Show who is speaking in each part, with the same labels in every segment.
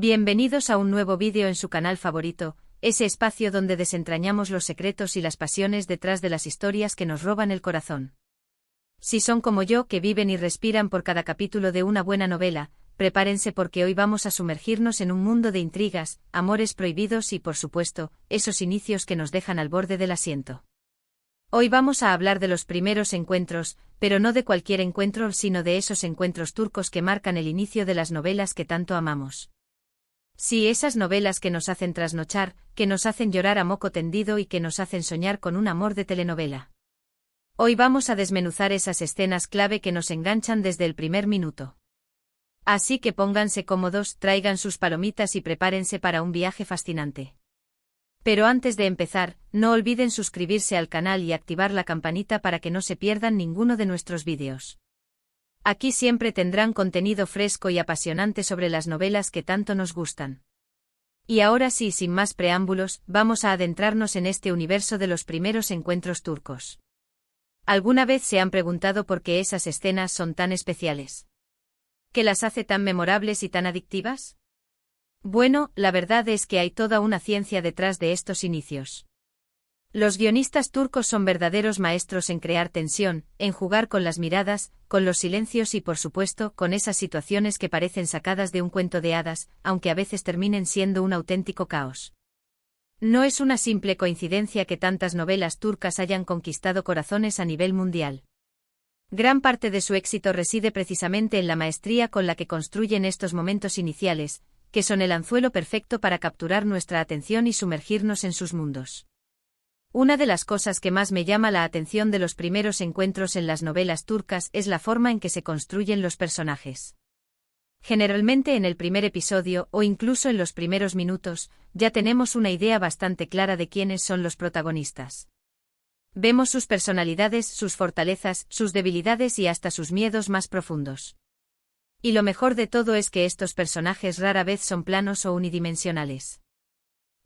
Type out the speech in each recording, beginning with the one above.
Speaker 1: Bienvenidos a un nuevo vídeo en su canal favorito, ese espacio donde desentrañamos los secretos y las pasiones detrás de las historias que nos roban el corazón. Si son como yo, que viven y respiran por cada capítulo de una buena novela, prepárense porque hoy vamos a sumergirnos en un mundo de intrigas, amores prohibidos y, por supuesto, esos inicios que nos dejan al borde del asiento. Hoy vamos a hablar de los primeros encuentros, pero no de cualquier encuentro, sino de esos encuentros turcos que marcan el inicio de las novelas que tanto amamos. Sí, esas novelas que nos hacen trasnochar, que nos hacen llorar a moco tendido y que nos hacen soñar con un amor de telenovela. Hoy vamos a desmenuzar esas escenas clave que nos enganchan desde el primer minuto. Así que pónganse cómodos, traigan sus palomitas y prepárense para un viaje fascinante. Pero antes de empezar, no olviden suscribirse al canal y activar la campanita para que no se pierdan ninguno de nuestros vídeos. Aquí siempre tendrán contenido fresco y apasionante sobre las novelas que tanto nos gustan. Y ahora sí, sin más preámbulos, vamos a adentrarnos en este universo de los primeros encuentros turcos. ¿Alguna vez se han preguntado por qué esas escenas son tan especiales? ¿Qué las hace tan memorables y tan adictivas? Bueno, la verdad es que hay toda una ciencia detrás de estos inicios. Los guionistas turcos son verdaderos maestros en crear tensión, en jugar con las miradas, con los silencios y por supuesto con esas situaciones que parecen sacadas de un cuento de hadas, aunque a veces terminen siendo un auténtico caos. No es una simple coincidencia que tantas novelas turcas hayan conquistado corazones a nivel mundial. Gran parte de su éxito reside precisamente en la maestría con la que construyen estos momentos iniciales, que son el anzuelo perfecto para capturar nuestra atención y sumergirnos en sus mundos. Una de las cosas que más me llama la atención de los primeros encuentros en las novelas turcas es la forma en que se construyen los personajes. Generalmente en el primer episodio, o incluso en los primeros minutos, ya tenemos una idea bastante clara de quiénes son los protagonistas. Vemos sus personalidades, sus fortalezas, sus debilidades y hasta sus miedos más profundos. Y lo mejor de todo es que estos personajes rara vez son planos o unidimensionales.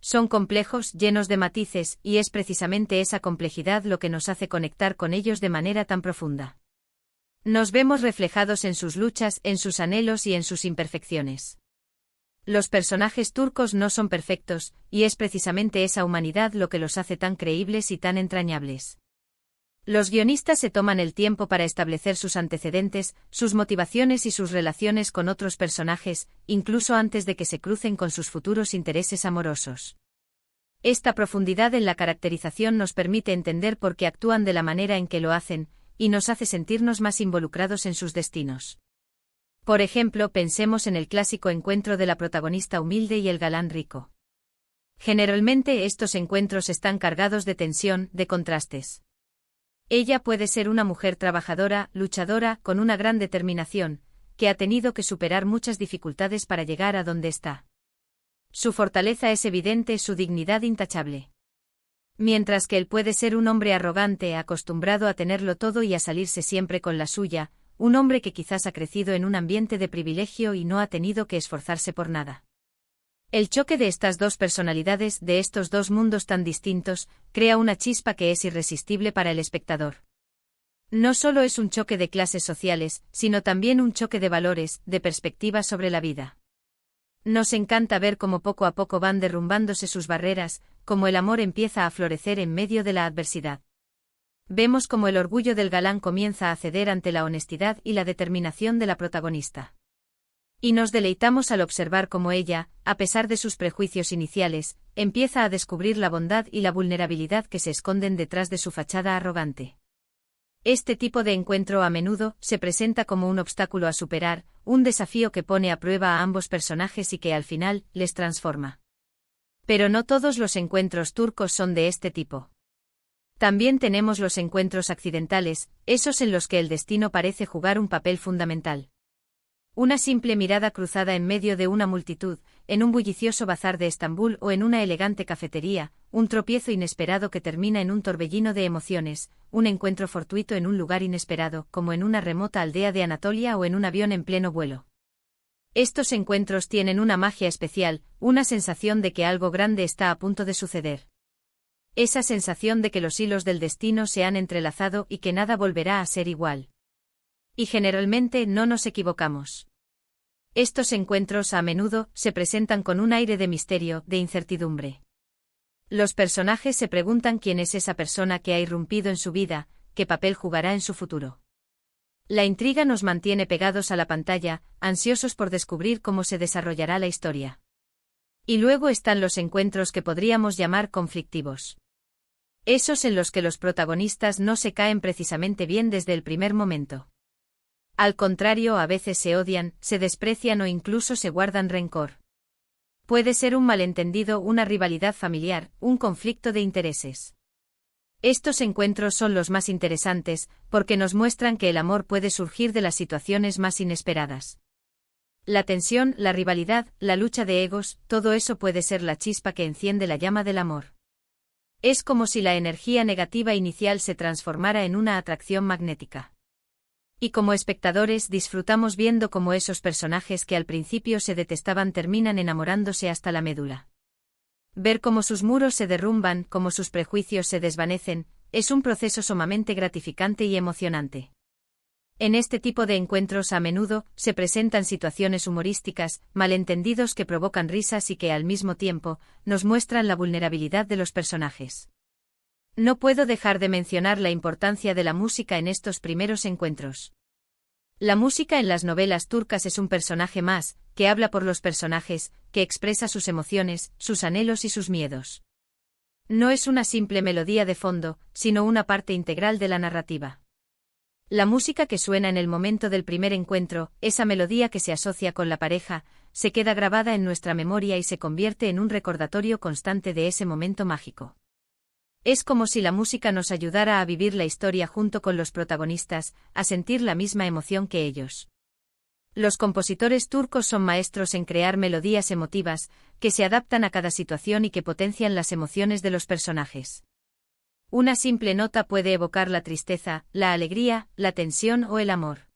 Speaker 1: Son complejos, llenos de matices, y es precisamente esa complejidad lo que nos hace conectar con ellos de manera tan profunda. Nos vemos reflejados en sus luchas, en sus anhelos y en sus imperfecciones. Los personajes turcos no son perfectos, y es precisamente esa humanidad lo que los hace tan creíbles y tan entrañables. Los guionistas se toman el tiempo para establecer sus antecedentes, sus motivaciones y sus relaciones con otros personajes, incluso antes de que se crucen con sus futuros intereses amorosos. Esta profundidad en la caracterización nos permite entender por qué actúan de la manera en que lo hacen, y nos hace sentirnos más involucrados en sus destinos. Por ejemplo, pensemos en el clásico encuentro de la protagonista humilde y el galán rico. Generalmente estos encuentros están cargados de tensión, de contrastes. Ella puede ser una mujer trabajadora, luchadora, con una gran determinación, que ha tenido que superar muchas dificultades para llegar a donde está. Su fortaleza es evidente, su dignidad intachable. Mientras que él puede ser un hombre arrogante, acostumbrado a tenerlo todo y a salirse siempre con la suya, un hombre que quizás ha crecido en un ambiente de privilegio y no ha tenido que esforzarse por nada. El choque de estas dos personalidades, de estos dos mundos tan distintos, crea una chispa que es irresistible para el espectador. No solo es un choque de clases sociales, sino también un choque de valores, de perspectivas sobre la vida. Nos encanta ver cómo poco a poco van derrumbándose sus barreras, cómo el amor empieza a florecer en medio de la adversidad. Vemos cómo el orgullo del galán comienza a ceder ante la honestidad y la determinación de la protagonista. Y nos deleitamos al observar cómo ella, a pesar de sus prejuicios iniciales, empieza a descubrir la bondad y la vulnerabilidad que se esconden detrás de su fachada arrogante. Este tipo de encuentro a menudo se presenta como un obstáculo a superar, un desafío que pone a prueba a ambos personajes y que al final les transforma. Pero no todos los encuentros turcos son de este tipo. También tenemos los encuentros accidentales, esos en los que el destino parece jugar un papel fundamental. Una simple mirada cruzada en medio de una multitud, en un bullicioso bazar de Estambul o en una elegante cafetería, un tropiezo inesperado que termina en un torbellino de emociones, un encuentro fortuito en un lugar inesperado, como en una remota aldea de Anatolia o en un avión en pleno vuelo. Estos encuentros tienen una magia especial, una sensación de que algo grande está a punto de suceder. Esa sensación de que los hilos del destino se han entrelazado y que nada volverá a ser igual. Y generalmente no nos equivocamos. Estos encuentros a menudo se presentan con un aire de misterio, de incertidumbre. Los personajes se preguntan quién es esa persona que ha irrumpido en su vida, qué papel jugará en su futuro. La intriga nos mantiene pegados a la pantalla, ansiosos por descubrir cómo se desarrollará la historia. Y luego están los encuentros que podríamos llamar conflictivos. Esos en los que los protagonistas no se caen precisamente bien desde el primer momento. Al contrario, a veces se odian, se desprecian o incluso se guardan rencor. Puede ser un malentendido, una rivalidad familiar, un conflicto de intereses. Estos encuentros son los más interesantes, porque nos muestran que el amor puede surgir de las situaciones más inesperadas. La tensión, la rivalidad, la lucha de egos, todo eso puede ser la chispa que enciende la llama del amor. Es como si la energía negativa inicial se transformara en una atracción magnética. Y como espectadores disfrutamos viendo cómo esos personajes que al principio se detestaban terminan enamorándose hasta la médula. Ver cómo sus muros se derrumban, cómo sus prejuicios se desvanecen, es un proceso sumamente gratificante y emocionante. En este tipo de encuentros a menudo se presentan situaciones humorísticas, malentendidos que provocan risas y que al mismo tiempo nos muestran la vulnerabilidad de los personajes. No puedo dejar de mencionar la importancia de la música en estos primeros encuentros. La música en las novelas turcas es un personaje más, que habla por los personajes, que expresa sus emociones, sus anhelos y sus miedos. No es una simple melodía de fondo, sino una parte integral de la narrativa. La música que suena en el momento del primer encuentro, esa melodía que se asocia con la pareja, se queda grabada en nuestra memoria y se convierte en un recordatorio constante de ese momento mágico. Es como si la música nos ayudara a vivir la historia junto con los protagonistas, a sentir la misma emoción que ellos. Los compositores turcos son maestros en crear melodías emotivas, que se adaptan a cada situación y que potencian las emociones de los personajes. Una simple nota puede evocar la tristeza, la alegría, la tensión o el amor.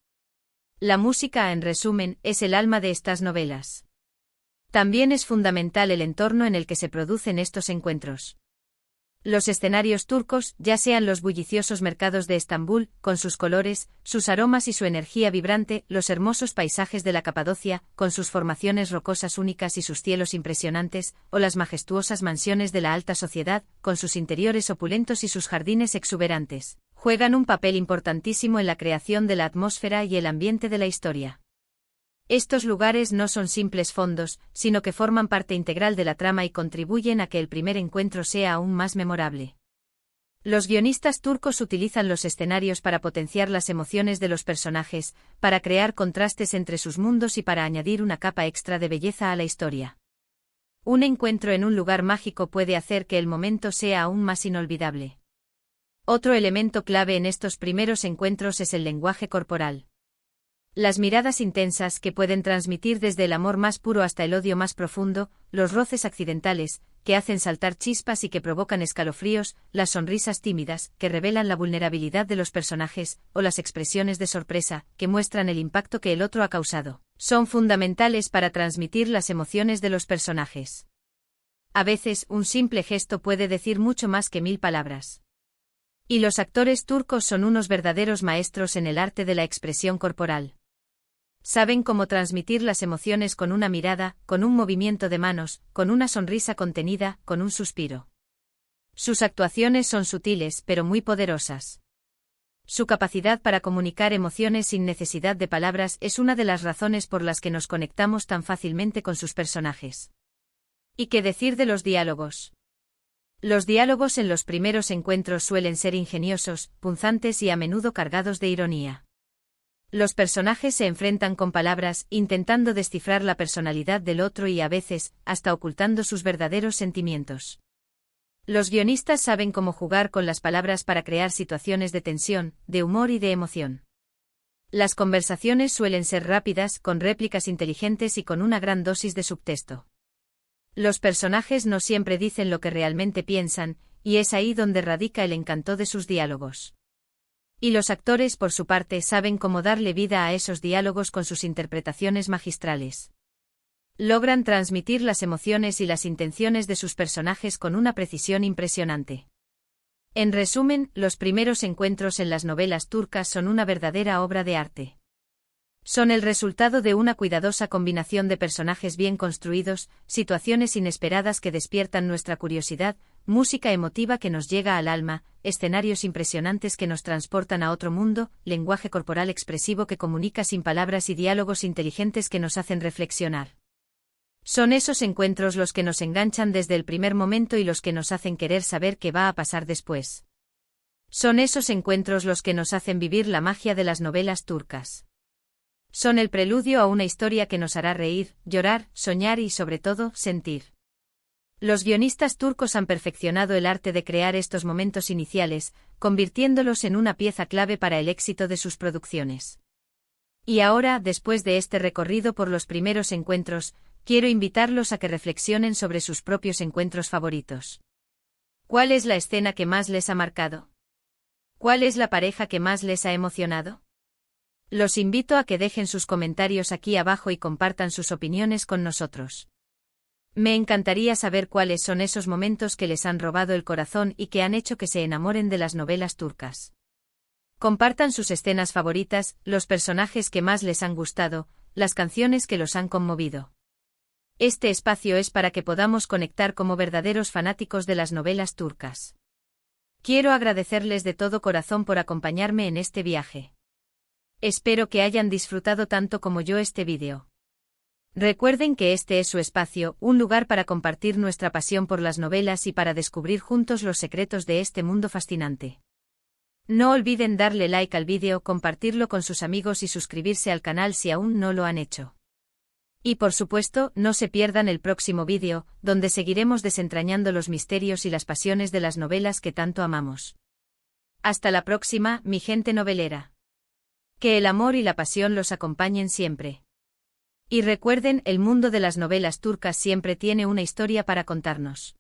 Speaker 1: La música, en resumen, es el alma de estas novelas. También es fundamental el entorno en el que se producen estos encuentros. Los escenarios turcos, ya sean los bulliciosos mercados de Estambul, con sus colores, sus aromas y su energía vibrante, los hermosos paisajes de la Capadocia, con sus formaciones rocosas únicas y sus cielos impresionantes, o las majestuosas mansiones de la alta sociedad, con sus interiores opulentos y sus jardines exuberantes, juegan un papel importantísimo en la creación de la atmósfera y el ambiente de la historia. Estos lugares no son simples fondos, sino que forman parte integral de la trama y contribuyen a que el primer encuentro sea aún más memorable. Los guionistas turcos utilizan los escenarios para potenciar las emociones de los personajes, para crear contrastes entre sus mundos y para añadir una capa extra de belleza a la historia. Un encuentro en un lugar mágico puede hacer que el momento sea aún más inolvidable. Otro elemento clave en estos primeros encuentros es el lenguaje corporal. Las miradas intensas que pueden transmitir desde el amor más puro hasta el odio más profundo, los roces accidentales, que hacen saltar chispas y que provocan escalofríos, las sonrisas tímidas, que revelan la vulnerabilidad de los personajes, o las expresiones de sorpresa, que muestran el impacto que el otro ha causado, son fundamentales para transmitir las emociones de los personajes. A veces, un simple gesto puede decir mucho más que 1000 palabras. Y los actores turcos son unos verdaderos maestros en el arte de la expresión corporal. Saben cómo transmitir las emociones con una mirada, con un movimiento de manos, con una sonrisa contenida, con un suspiro. Sus actuaciones son sutiles pero muy poderosas. Su capacidad para comunicar emociones sin necesidad de palabras es una de las razones por las que nos conectamos tan fácilmente con sus personajes. ¿Y qué decir de los diálogos? Los diálogos en los primeros encuentros suelen ser ingeniosos, punzantes y a menudo cargados de ironía. Los personajes se enfrentan con palabras, intentando descifrar la personalidad del otro y a veces, hasta ocultando sus verdaderos sentimientos. Los guionistas saben cómo jugar con las palabras para crear situaciones de tensión, de humor y de emoción. Las conversaciones suelen ser rápidas, con réplicas inteligentes y con una gran dosis de subtexto. Los personajes no siempre dicen lo que realmente piensan, y es ahí donde radica el encanto de sus diálogos. Y los actores, por su parte, saben cómo darle vida a esos diálogos con sus interpretaciones magistrales. Logran transmitir las emociones y las intenciones de sus personajes con una precisión impresionante. En resumen, los primeros encuentros en las novelas turcas son una verdadera obra de arte. Son el resultado de una cuidadosa combinación de personajes bien construidos, situaciones inesperadas que despiertan nuestra curiosidad, música emotiva que nos llega al alma, escenarios impresionantes que nos transportan a otro mundo, lenguaje corporal expresivo que comunica sin palabras y diálogos inteligentes que nos hacen reflexionar. Son esos encuentros los que nos enganchan desde el primer momento y los que nos hacen querer saber qué va a pasar después. Son esos encuentros los que nos hacen vivir la magia de las novelas turcas. Son el preludio a una historia que nos hará reír, llorar, soñar y, sobre todo, sentir. Los guionistas turcos han perfeccionado el arte de crear estos momentos iniciales, convirtiéndolos en una pieza clave para el éxito de sus producciones. Y ahora, después de este recorrido por los primeros encuentros, quiero invitarlos a que reflexionen sobre sus propios encuentros favoritos. ¿Cuál es la escena que más les ha marcado? ¿Cuál es la pareja que más les ha emocionado? Los invito a que dejen sus comentarios aquí abajo y compartan sus opiniones con nosotros. Me encantaría saber cuáles son esos momentos que les han robado el corazón y que han hecho que se enamoren de las novelas turcas. Compartan sus escenas favoritas, los personajes que más les han gustado, las canciones que los han conmovido. Este espacio es para que podamos conectar como verdaderos fanáticos de las novelas turcas. Quiero agradecerles de todo corazón por acompañarme en este viaje. Espero que hayan disfrutado tanto como yo este vídeo. Recuerden que este es su espacio, un lugar para compartir nuestra pasión por las novelas y para descubrir juntos los secretos de este mundo fascinante. No olviden darle like al vídeo, compartirlo con sus amigos y suscribirse al canal si aún no lo han hecho. Y por supuesto, no se pierdan el próximo vídeo, donde seguiremos desentrañando los misterios y las pasiones de las novelas que tanto amamos. Hasta la próxima, mi gente novelera. Que el amor y la pasión los acompañen siempre. Y recuerden, el mundo de las novelas turcas siempre tiene una historia para contarnos.